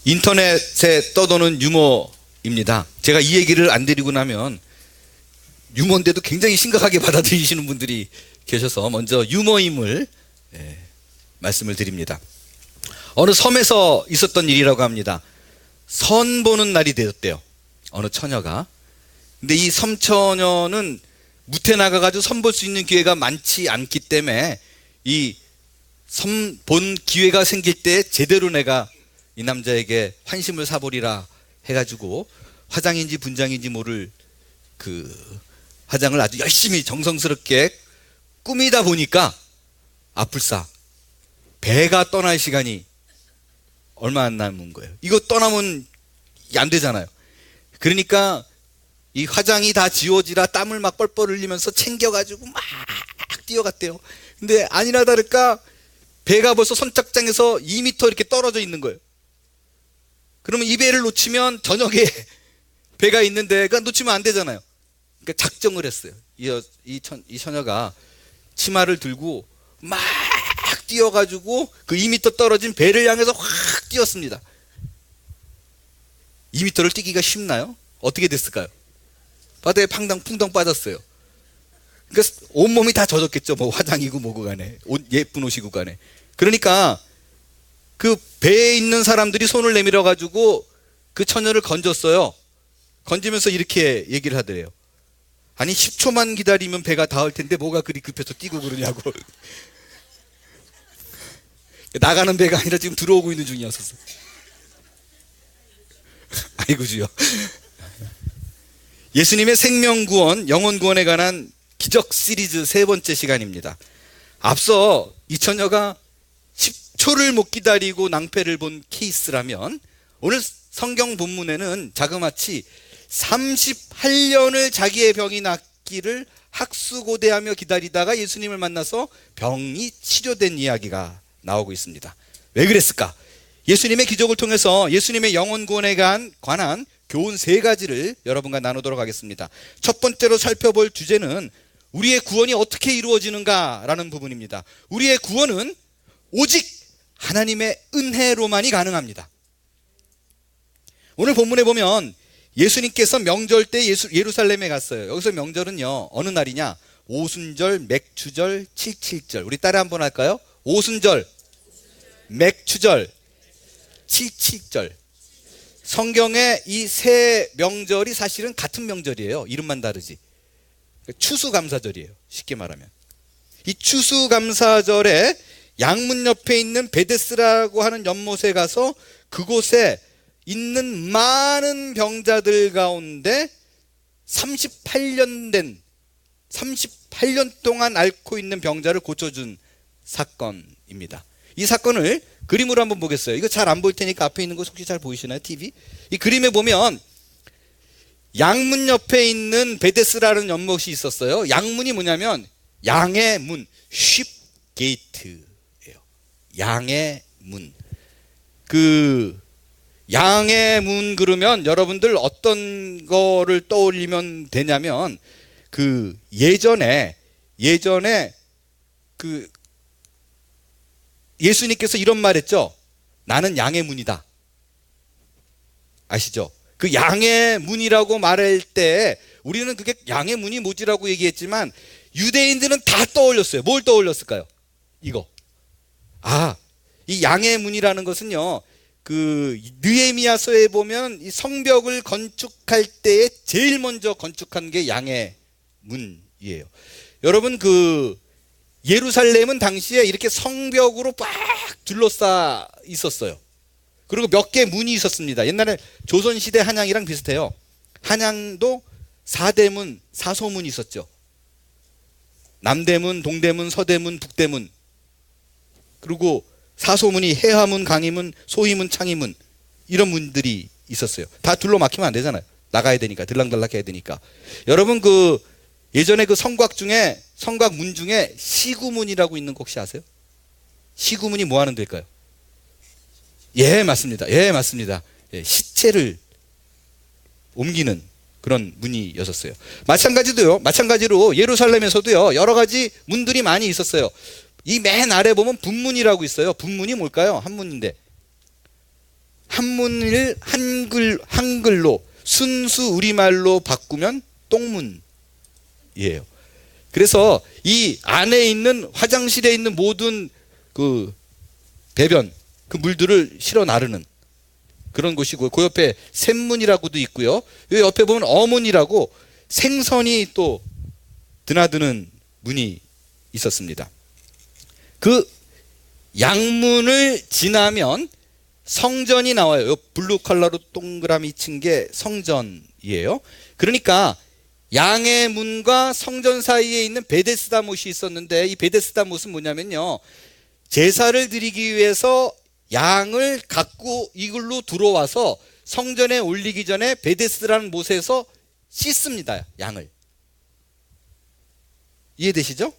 인터넷에 떠도는 유머입니다. 제가 이 얘기를 안 드리고 나면 유머인데도 굉장히 심각하게 받아들이시는 분들이 계셔서 먼저 유머임을 말씀을 드립니다. 어느 섬에서 있었던 일이라고 합니다. 선 보는 날이 되었대요. 어느 처녀가. 근데 이 섬처녀는 무태 나가가지고 선 볼 수 있는 기회가 많지 않기 때문에 이 선 본 기회가 생길 때 제대로 내가 이 남자에게 환심을 사보리라 해가지고 화장인지 분장인지 모를 그 화장을 아주 열심히 정성스럽게 꾸미다 보니까 아플싸 배가 떠날 시간이 얼마 안 남은 거예요. 이거 떠나면 안 되잖아요. 그러니까 이 화장이 다 지워지라 땀을 막 뻘뻘 흘리면서 챙겨가지고 막 뛰어갔대요. 근데 아니나 다를까 배가 벌써 선착장에서 2m 이렇게 떨어져 있는 거예요. 그러면 이 배를 놓치면 저녁에 배가 있는 데가 놓치면 안 되잖아요. 그러니까 작정을 했어요. 이 처녀가 치마를 들고 막 뛰어가지고 그 2m 떨어진 배를 향해서 확 뛰었습니다. 2m를 뛰기가 쉽나요? 어떻게 됐을까요? 바다에 팡당풍덩 빠졌어요. 그러니까 온몸이 다 젖었겠죠. 뭐 화장이고 뭐고 간에 예쁜 옷이고 간에. 그러니까 그 배에 있는 사람들이 손을 내밀어 가지고 그 처녀를 건졌어요. 건지면서 이렇게 얘기를 하더래요. 아니 10초만 기다리면 배가 닿을 텐데 뭐가 그리 급해서 뛰고 그러냐고. 나가는 배가 아니라 지금 들어오고 있는 중이었었어. 아이고 주여. 예수님의 생명구원, 영혼구원에 관한 기적 시리즈 세 번째 시간입니다. 앞서 이 처녀가 10초를 못 기다리고 낭패를 본 케이스라면 오늘 성경 본문에는 자그마치 38년을 자기의 병이 낫기를 학수고대하며 기다리다가 예수님을 만나서 병이 치료된 이야기가 나오고 있습니다. 왜 그랬을까? 예수님의 기적을 통해서 예수님의 영혼구원에 관한 교훈 세 가지를 여러분과 나누도록 하겠습니다. 첫 번째로 살펴볼 주제는 우리의 구원이 어떻게 이루어지는가라는 부분입니다. 우리의 구원은 오직 하나님의 은혜로만이 가능합니다. 오늘 본문에 보면 예수님께서 명절 때 예루살렘에 갔어요. 여기서 명절은요 어느 날이냐? 오순절, 맥추절, 칠칠절. 우리 따라 한번 할까요? 오순절, 맥추절, 칠칠절. 성경에 이 세 명절이 사실은 같은 명절이에요. 이름만 다르지. 추수감사절이에요. 쉽게 말하면. 이 추수감사절에 양문 옆에 있는 베데스라고 하는 연못에 가서 그곳에 있는 많은 병자들 가운데 38년 동안 앓고 있는 병자를 고쳐준 사건입니다. 이 사건을 그림으로 한번 보겠어요. 이거 잘 안 보일 테니까 앞에 있는 거 혹시 잘 보이시나요? TV? 이 그림에 보면 양문 옆에 있는 베데스라는 연못이 있었어요. 양문이 뭐냐면 양의 문, 쉽 게이트예요. 양의 문. 그 양의 문 그러면 여러분들 어떤 거를 떠올리면 되냐면 그 예전에 그 예수님께서 이런 말 했죠. 나는 양의 문이다. 아시죠? 그 양의 문이라고 말할 때 우리는 그게 양의 문이 뭐지라고 얘기했지만 유대인들은 다 떠올렸어요. 뭘 떠올렸을까요? 이거. 이 양의 문이라는 것은요. 그 느헤미야서에 보면 이 성벽을 건축할 때에 제일 먼저 건축한 게 양의 문이에요. 여러분 그 예루살렘은 당시에 이렇게 성벽으로 꽉 둘러싸 있었어요. 그리고 몇 개 문이 있었습니다. 옛날에 조선시대 한양이랑 비슷해요. 한양도 4대문, 4소문이 있었죠. 남대문, 동대문, 서대문, 북대문. 그리고 사소문이 해화문, 강희문, 소희문, 창희문 이런 문들이 있었어요. 다 둘러 막히면 안 되잖아요. 나가야 되니까, 들락달락 해야 되니까. 여러분 그 예전에 그 성곽문 중에 시구문이라고 있는 거 혹시 아세요? 시구문이 뭐 하는 데일까요? 예, 맞습니다. 예, 시체를 옮기는 그런 문이었었어요. 마찬가지로 예루살렘에서도요 여러 가지 문들이 많이 있었어요. 이 맨 아래 보면 분문이라고 있어요. 분문이 뭘까요? 한문인데 한문을 한글로 순수 우리말로 바꾸면 똥문이에요. 그래서 이 안에 있는 화장실에 있는 모든 그 배변, 그 물들을 실어 나르는 그런 곳이고, 그 옆에 샘문이라고도 있고요. 이 옆에 보면 어문이라고 생선이 또 드나드는 문이 있었습니다. 그 양문을 지나면 성전이 나와요. 요 블루 컬러로 동그라미 친 게 성전이에요. 그러니까 양의 문과 성전 사이에 있는 베데스다 못이 있었는데, 이 베데스다 못은 뭐냐면요, 제사를 드리기 위해서 양을 갖고 이글로 들어와서 성전에 올리기 전에 베데스다라는 못에서 씻습니다. 양을. 이해되시죠?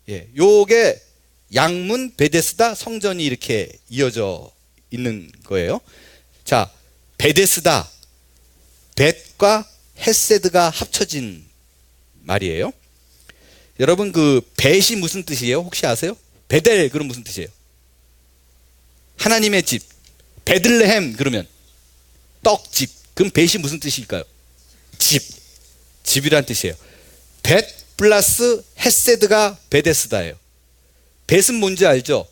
예, 요게 양문, 베데스다, 성전이 이렇게 이어져 있는 거예요. 자, 베데스다, 벳과 헤세드가 합쳐진 말이에요. 여러분, 그 벳이 무슨 뜻이에요? 혹시 아세요? 베델, 그럼 무슨 뜻이에요? 하나님의 집. 베들레헴 그러면 떡집. 그럼 벳이 무슨 뜻일까요? 집. 집이란 뜻이에요. 벳 플러스 헤세드가 베데스다예요. 벳은 뭔지 알죠?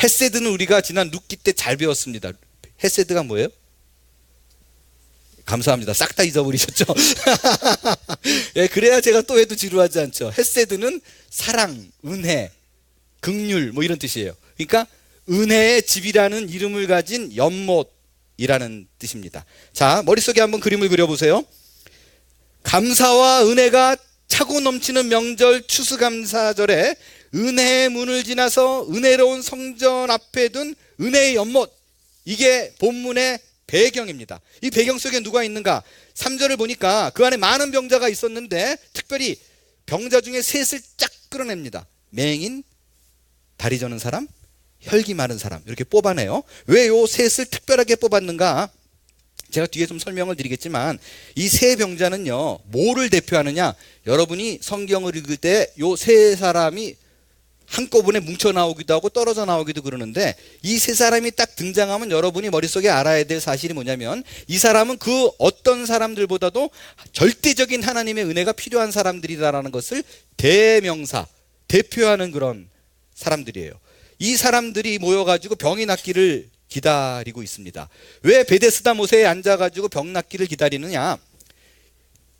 헤세드는 우리가 지난 룻기 때 잘 배웠습니다. 헤세드가 뭐예요? 감사합니다. 싹 다 잊어버리셨죠? 예, 그래야 제가 또 해도 지루하지 않죠. 헤세드는 사랑, 은혜, 긍휼 뭐 이런 뜻이에요. 그러니까 은혜의 집이라는 이름을 가진 연못이라는 뜻입니다. 자, 머릿속에 한번 그림을 그려보세요. 감사와 은혜가 차고 넘치는 명절 추수감사절에 은혜의 문을 지나서 은혜로운 성전 앞에 둔 은혜의 연못, 이게 본문의 배경입니다. 이 배경 속에 누가 있는가? 3절을 보니까 그 안에 많은 병자가 있었는데 특별히 병자 중에 셋을 쫙 끌어냅니다. 맹인, 다리 저는 사람, 혈기 마른 사람, 이렇게 뽑아내요. 왜 요 셋을 특별하게 뽑았는가? 제가 뒤에 좀 설명을 드리겠지만 이 세 병자는요, 뭐를 대표하느냐? 여러분이 성경을 읽을 때 요 세 사람이 한꺼번에 뭉쳐 나오기도 하고 떨어져 나오기도 그러는데, 이 세 사람이 딱 등장하면 여러분이 머릿속에 알아야 될 사실이 뭐냐면, 이 사람은 그 어떤 사람들보다도 절대적인 하나님의 은혜가 필요한 사람들이다라는 것을 대명사, 대표하는 그런 사람들이에요. 이 사람들이 모여가지고 병이 낫기를 기다리고 있습니다. 왜 베데스다 못에 앉아가지고 병 낫기를 기다리느냐?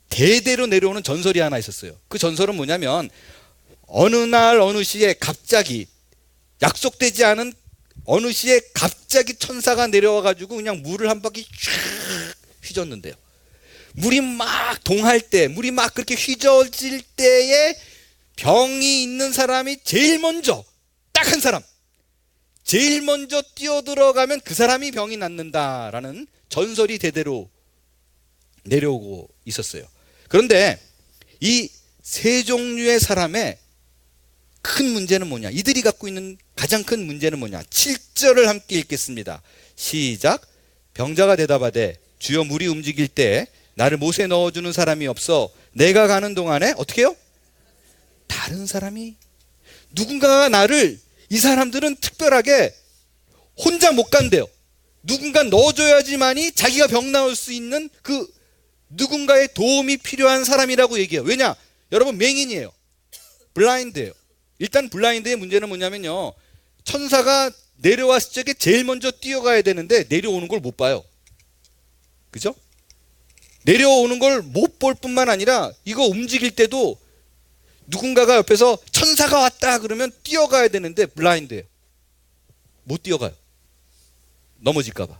대대로 내려오는 전설이 하나 있었어요. 그 전설은 뭐냐면, 어느 날 어느 시에 갑자기, 약속되지 않은 어느 시에 갑자기 천사가 내려와가지고 그냥 물을 한 바퀴 쫙 휘젓는데요. 물이 막 동할 때, 물이 막 그렇게 휘저어질 때에 병이 있는 사람이 제일 먼저, 딱 한 사람, 제일 먼저 뛰어들어가면 그 사람이 병이 낫는다라는 전설이 대대로 내려오고 있었어요. 그런데 이 세 종류의 사람의 큰 문제는 뭐냐? 이들이 갖고 있는 가장 큰 문제는 뭐냐? 7절을 함께 읽겠습니다. 시작. 병자가 대답하되 주여, 물이 움직일 때 나를 못에 넣어주는 사람이 없어 내가 가는 동안에 어떻게 해요? 다른 사람이, 누군가가 나를, 이 사람들은 특별하게 혼자 못 간대요. 누군가 넣어줘야지만이 자기가 병 나을 수 있는 그 누군가의 도움이 필요한 사람이라고 얘기해요. 왜냐? 여러분, 맹인이에요. 블라인드예요. 일단 블라인드의 문제는 뭐냐면요, 천사가 내려왔을 적에 제일 먼저 뛰어가야 되는데 내려오는 걸 못 봐요. 그죠? 내려오는 걸 못 볼 뿐만 아니라 이거 움직일 때도 누군가가 옆에서 천사가 왔다 그러면 뛰어가야 되는데 블라인드예요. 못 뛰어가요. 넘어질까 봐.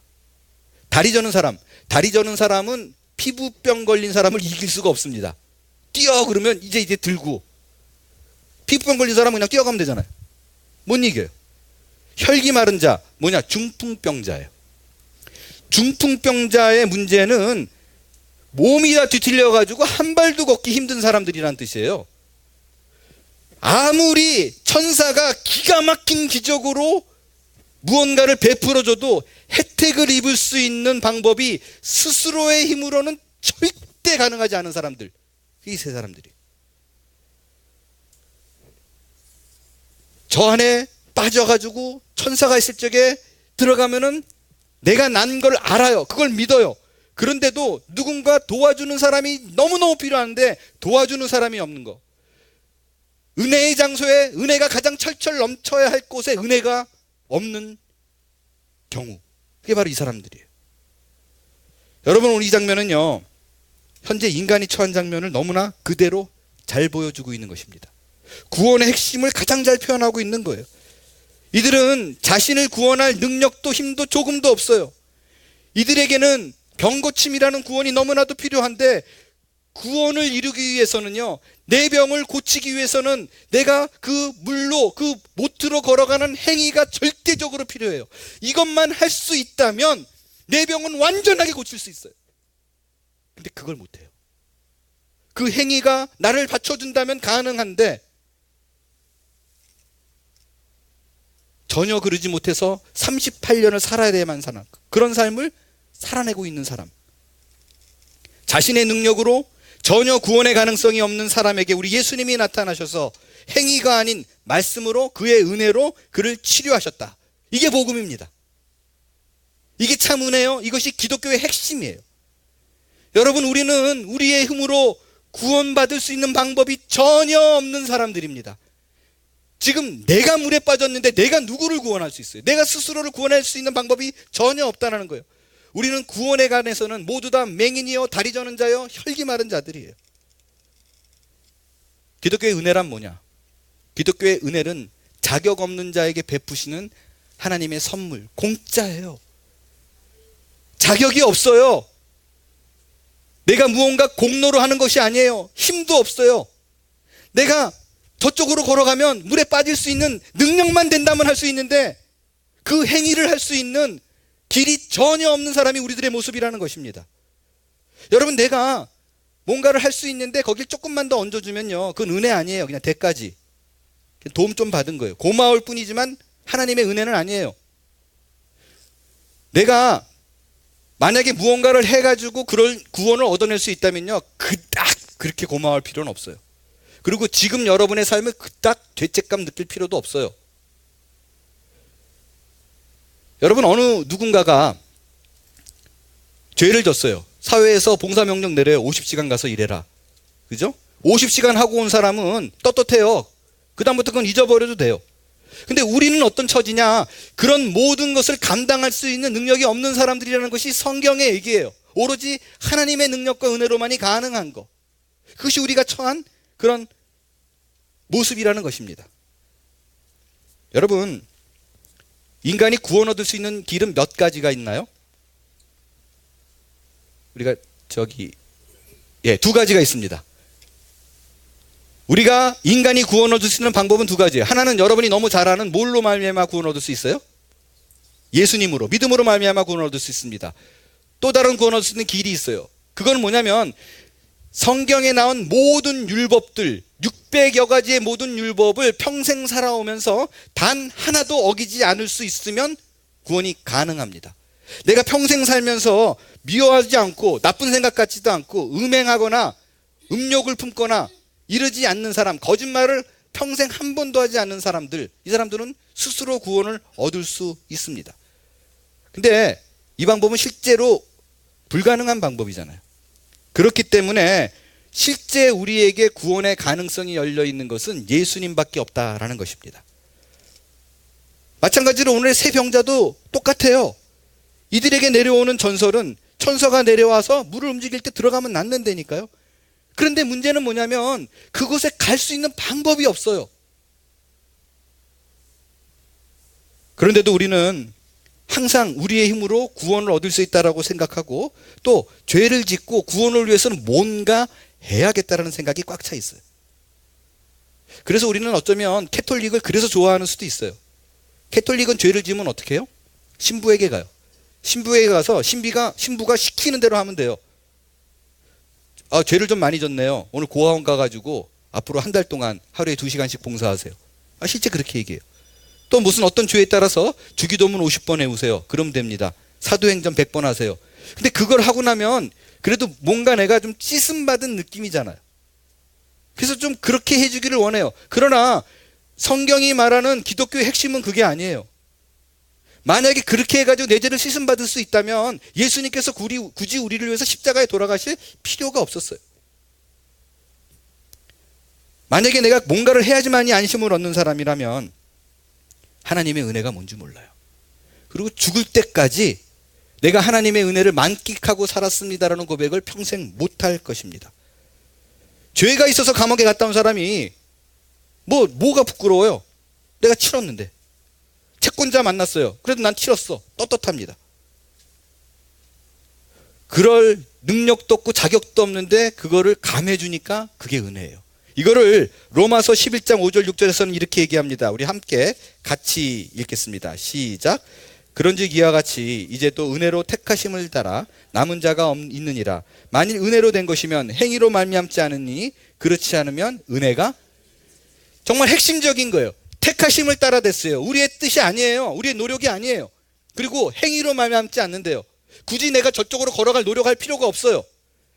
다리 저는 사람은 피부병 걸린 사람을 이길 수가 없습니다. 뛰어 그러면 이제 들고, 피부병 걸린 사람은 그냥 뛰어가면 되잖아요. 못 이겨요. 혈기 마른 자, 뭐냐? 중풍병자예요. 중풍병자의 문제는 몸이 다 뒤틀려가지고 한 발도 걷기 힘든 사람들이란 뜻이에요. 아무리 천사가 기가 막힌 기적으로 무언가를 베풀어줘도 혜택을 입을 수 있는 방법이 스스로의 힘으로는 절대 가능하지 않은 사람들, 이 세 사람들이. 저 안에 빠져가지고 천사가 있을 적에 들어가면은 내가 난 걸 알아요. 그걸 믿어요. 그런데도 누군가 도와주는 사람이 너무너무 필요한데 도와주는 사람이 없는 거. 은혜의 장소에 은혜가 가장 철철 넘쳐야 할 곳에 은혜가 없는 경우. 그게 바로 이 사람들이에요. 여러분, 오늘 이 장면은요, 현재 인간이 처한 장면을 너무나 그대로 잘 보여주고 있는 것입니다. 구원의 핵심을 가장 잘 표현하고 있는 거예요. 이들은 자신을 구원할 능력도 힘도 조금도 없어요. 이들에게는 병고침이라는 구원이 너무나도 필요한데, 구원을 이루기 위해서는요, 내 병을 고치기 위해서는 내가 그 물로, 그 모트로 걸어가는 행위가 절대적으로 필요해요. 이것만 할 수 있다면 내 병은 완전하게 고칠 수 있어요. 근데 그걸 못해요. 그 행위가 나를 받쳐준다면 가능한데 전혀 그러지 못해서 38년을 살아야 돼야만 사는 그런 삶을 살아내고 있는 사람. 자신의 능력으로 전혀 구원의 가능성이 없는 사람에게 우리 예수님이 나타나셔서 행위가 아닌 말씀으로 그의 은혜로 그를 치료하셨다. 이게 복음입니다. 이게 참 은혜요. 이것이 기독교의 핵심이에요. 여러분, 우리는 우리의 힘으로 구원받을 수 있는 방법이 전혀 없는 사람들입니다. 지금 내가 물에 빠졌는데 내가 누구를 구원할 수 있어요? 내가 스스로를 구원할 수 있는 방법이 전혀 없다는 거예요. 우리는 구원에 관해서는 모두 다 맹인이요, 다리 저는 자요, 혈기 마른 자들이에요. 기독교의 은혜란 뭐냐? 기독교의 은혜는 자격 없는 자에게 베푸시는 하나님의 선물, 공짜예요. 자격이 없어요. 내가 무언가 공로로 하는 것이 아니에요. 힘도 없어요. 내가 저쪽으로 걸어가면 물에 빠질 수 있는 능력만 된다면 할 수 있는데 그 행위를 할 수 있는 길이 전혀 없는 사람이 우리들의 모습이라는 것입니다. 여러분, 내가 뭔가를 할 수 있는데 거길 조금만 더 얹어주면요, 그건 은혜 아니에요. 그냥 대가지. 도움 좀 받은 거예요. 고마울 뿐이지만 하나님의 은혜는 아니에요. 내가 만약에 무언가를 해가지고 그럴 구원을 얻어낼 수 있다면요, 그닥 그렇게 고마울 필요는 없어요. 그리고 지금 여러분의 삶을 그닥 죄책감 느낄 필요도 없어요. 여러분, 어느 누군가가 죄를 졌어요. 사회에서 봉사명령 내려요. 50시간 가서 일해라. 그죠? 50시간 하고 온 사람은 떳떳해요. 그 다음부터 그건 잊어버려도 돼요. 근데 우리는 어떤 처지냐? 그런 모든 것을 감당할 수 있는 능력이 없는 사람들이라는 것이 성경의 얘기예요. 오로지 하나님의 능력과 은혜로만이 가능한 거. 그것이 우리가 처한 그런 모습이라는 것입니다. 여러분, 인간이 구원 얻을 수 있는 길은 몇 가지가 있나요? 우리가 두 가지가 있습니다. 우리가 인간이 구원 얻을 수 있는 방법은 두 가지예요. 하나는 여러분이 너무 잘 아는 뭘로 말미암아 구원 얻을 수 있어요? 예수님으로, 믿음으로 말미암아 구원 얻을 수 있습니다. 또 다른 구원 얻을 수 있는 길이 있어요. 그건 뭐냐면 성경에 나온 모든 율법들, 600여 가지의 모든 율법을 평생 살아오면서 단 하나도 어기지 않을 수 있으면 구원이 가능합니다. 내가 평생 살면서 미워하지 않고 나쁜 생각 같지도 않고 음행하거나 음욕을 품거나 이러지 않는 사람, 거짓말을 평생 한 번도 하지 않는 사람들, 이 사람들은 스스로 구원을 얻을 수 있습니다. 근데 이 방법은 실제로 불가능한 방법이잖아요. 그렇기 때문에 실제 우리에게 구원의 가능성이 열려 있는 것은 예수님밖에 없다라는 것입니다. 마찬가지로 오늘의 세 병자도 똑같아요. 이들에게 내려오는 전설은 천사가 내려와서 물을 움직일 때 들어가면 낫는다니까요. 그런데 문제는 뭐냐면 그곳에 갈 수 있는 방법이 없어요. 그런데도 우리는 항상 우리의 힘으로 구원을 얻을 수 있다라고 생각하고 또 죄를 짓고 구원을 위해서는 뭔가 해야겠다라는 생각이 꽉 차 있어요. 그래서 우리는 어쩌면 캐톨릭을 그래서 좋아하는 수도 있어요. 캐톨릭은 죄를 지으면 어떻게 해요? 신부에게 가요. 신부에게 가서 신부가 시키는 대로 하면 돼요. 아, 죄를 좀 많이 졌네요. 오늘 고아원 가가지고 앞으로 한 달 동안 하루에 2시간씩 봉사하세요. 아, 실제 그렇게 얘기해요. 또 무슨 어떤 죄에 따라서 주기도문 50번 해오세요. 그럼 됩니다. 사도행전 100번 하세요. 근데 그걸 하고 나면 그래도 뭔가 내가 좀 찌슴받은 느낌이잖아요. 그래서 좀 그렇게 해주기를 원해요. 그러나 성경이 말하는 기독교의 핵심은 그게 아니에요. 만약에 그렇게 해가지고 내 죄를 씻음받을 수 있다면 예수님께서 굳이 우리를 위해서 십자가에 돌아가실 필요가 없었어요. 만약에 내가 뭔가를 해야지만이 안심을 얻는 사람이라면 하나님의 은혜가 뭔지 몰라요. 그리고 죽을 때까지 내가 하나님의 은혜를 만끽하고 살았습니다라는 고백을 평생 못할 것입니다. 죄가 있어서 감옥에 갔다 온 사람이 뭐가 부끄러워요? 내가 치렀는데. 채권자 만났어요. 그래도 난 치렀어. 떳떳합니다. 그럴 능력도 없고 자격도 없는데 그거를 감해주니까 그게 은혜예요. 이거를 로마서 11장 5절 6절에서는 이렇게 얘기합니다. 우리 함께 같이 읽겠습니다. 시작. 그런즉 이와 같이 이제 또 은혜로 택하심을 따라 남은 자가 있느니라. 만일 은혜로 된 것이면 행위로 말미암지 않으니 그렇지 않으면 은혜가 정말 핵심적인 거예요. 택하심을 따라 됐어요. 우리의 뜻이 아니에요. 우리의 노력이 아니에요. 그리고 행위로 말미암지 않는데요. 굳이 내가 저쪽으로 걸어갈 노력할 필요가 없어요.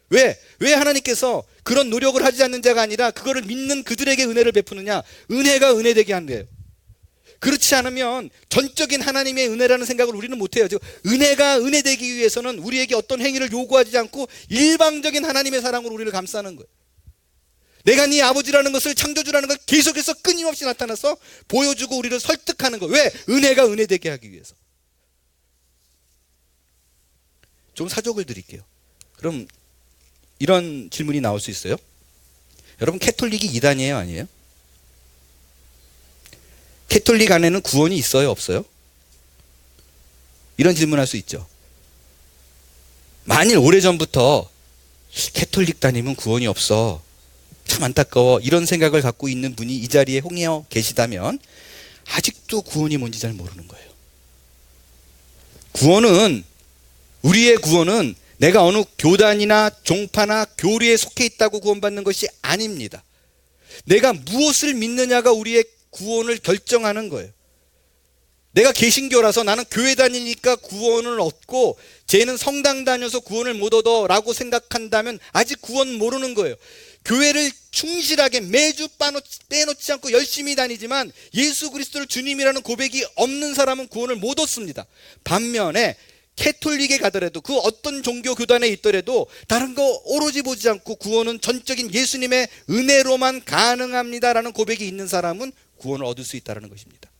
왜 하나님께서 그런 노력을 하지 않는 자가 아니라 그거를 믿는 그들에게 은혜를 베푸느냐? 은혜가 은혜되게 한 거예요. 그렇지 않으면 전적인 하나님의 은혜라는 생각을 우리는 못해요. 즉 은혜가 은혜되기 위해서는 우리에게 어떤 행위를 요구하지 않고 일방적인 하나님의 사랑으로 우리를 감싸는 거예요. 내가 네 아버지라는 것을, 창조주라는 걸 계속해서 끊임없이 나타나서 보여주고 우리를 설득하는 거예요. 왜? 은혜가 은혜되게 하기 위해서. 좀 사족을 드릴게요. 그럼 이런 질문이 나올 수 있어요. 여러분, 캐톨릭이 이단이에요, 아니에요? 캐톨릭 안에는 구원이 있어요, 없어요? 이런 질문할 수 있죠. 만일 오래전부터 캐톨릭 다니면 구원이 없어, 참 안타까워, 이런 생각을 갖고 있는 분이 이 자리에 홍해어 계시다면 아직도 구원이 뭔지 잘 모르는 거예요. 우리의 구원은 내가 어느 교단이나 종파나 교리에 속해 있다고 구원받는 것이 아닙니다. 내가 무엇을 믿느냐가 우리의 구원을 결정하는 거예요. 내가 개신교라서 나는 교회 다니니까 구원을 얻고 쟤는 성당 다녀서 구원을 못 얻어 라고 생각한다면 아직 구원 모르는 거예요. 교회를 충실하게 매주 빼놓지 않고 열심히 다니지만 예수 그리스도를 주님이라는 고백이 없는 사람은 구원을 못 얻습니다. 반면에 캐톨릭에 가더라도 그 어떤 종교 교단에 있더라도 다른 거 오로지 보지 않고 구원은 전적인 예수님의 은혜로만 가능합니다라는 고백이 있는 사람은 구원을 얻을 수 있다는 것입니다.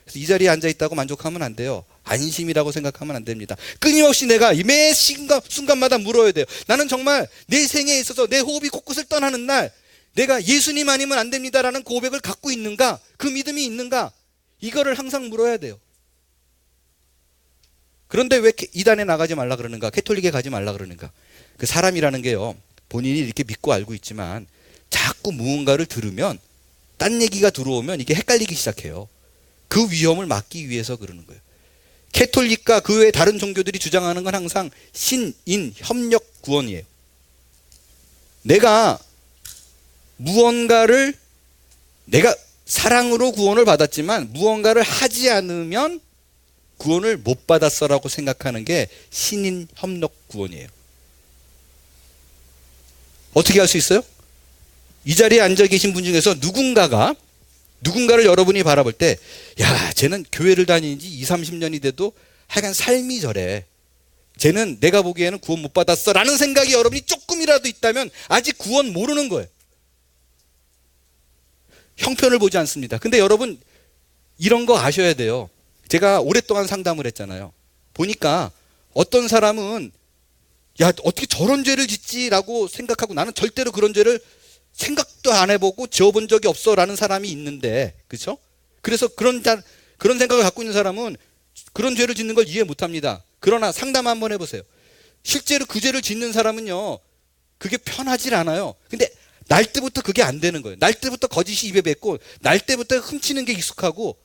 그래서 이 자리에 앉아있다고 만족하면 안 돼요. 안심이라고 생각하면 안 됩니다. 끊임없이 내가 매 순간마다 물어야 돼요. 나는 정말 내 생에 있어서 내 호흡이 코끝을 떠나는 날 내가 예수님 아니면 안 됩니다라는 고백을 갖고 있는가? 그 믿음이 있는가? 이거를 항상 물어야 돼요. 그런데 왜 이단에 나가지 말라 그러는가? 캐톨릭에 가지 말라 그러는가? 그 사람이라는 게요, 본인이 이렇게 믿고 알고 있지만 자꾸 무언가를 들으면 딴 얘기가 들어오면 이게 헷갈리기 시작해요. 그 위험을 막기 위해서 그러는 거예요. 캐톨릭과 그 외 다른 종교들이 주장하는 건 항상 신인 협력 구원이에요. 내가 사랑으로 구원을 받았지만 무언가를 하지 않으면 구원을 못 받았어라고 생각하는 게 신인 협력 구원이에요. 어떻게 할 수 있어요? 이 자리에 앉아 계신 분 중에서 누군가를 여러분이 바라볼 때, 야, 쟤는 교회를 다니는 지 20-30년이 돼도 하여간 삶이 저래, 쟤는 내가 보기에는 구원 못 받았어 라는 생각이 여러분이 조금이라도 있다면 아직 구원 모르는 거예요. 형편을 보지 않습니다. 근데 여러분 이런 거 아셔야 돼요. 제가 오랫동안 상담을 했잖아요. 보니까 어떤 사람은 야, 어떻게 저런 죄를 짓지라고 생각하고 나는 절대로 그런 죄를 생각도 안 해보고 지어본 적이 없어 라는 사람이 있는데, 그렇죠? 그래서 그런 생각을 갖고 있는 사람은 그런 죄를 짓는 걸 이해 못합니다. 그러나 상담 한번 해보세요. 실제로 그 죄를 짓는 사람은요, 그게 편하질 않아요. 근데 날 때부터 그게 안 되는 거예요. 날 때부터 거짓이 입에 뱉고 날 때부터 훔치는 게 익숙하고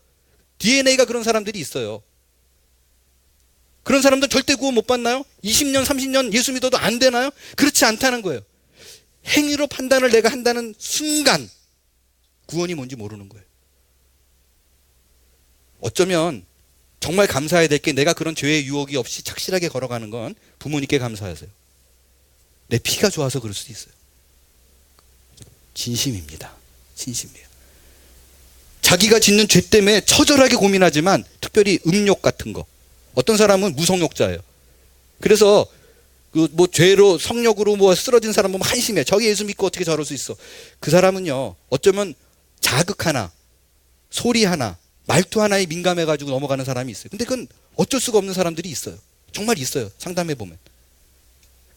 DNA가 그런 사람들이 있어요. 그런 사람들 절대 구원 못 받나요? 20년 30년 예수 믿어도 안 되나요? 그렇지 않다는 거예요. 행위로 판단을 내가 한다는 순간 구원이 뭔지 모르는 거예요. 어쩌면 정말 감사해야 될 게, 내가 그런 죄의 유혹이 없이 착실하게 걸어가는 건 부모님께 감사하세요. 내 피가 좋아서 그럴 수도 있어요. 진심입니다. 진심이에요. 자기가 짓는 죄 때문에 처절하게 고민하지만 특별히 음욕 같은 거. 어떤 사람은 무성욕자예요. 그래서 그 뭐 죄로 성욕으로 뭐 쓰러진 사람 보면 한심해. 저기 예수 믿고 어떻게 저럴 수 있어. 그 사람은요, 어쩌면 자극 하나, 소리 하나, 말투 하나에 민감해가지고 넘어가는 사람이 있어요. 근데 그건 어쩔 수가 없는 사람들이 있어요. 정말 있어요. 상담해 보면.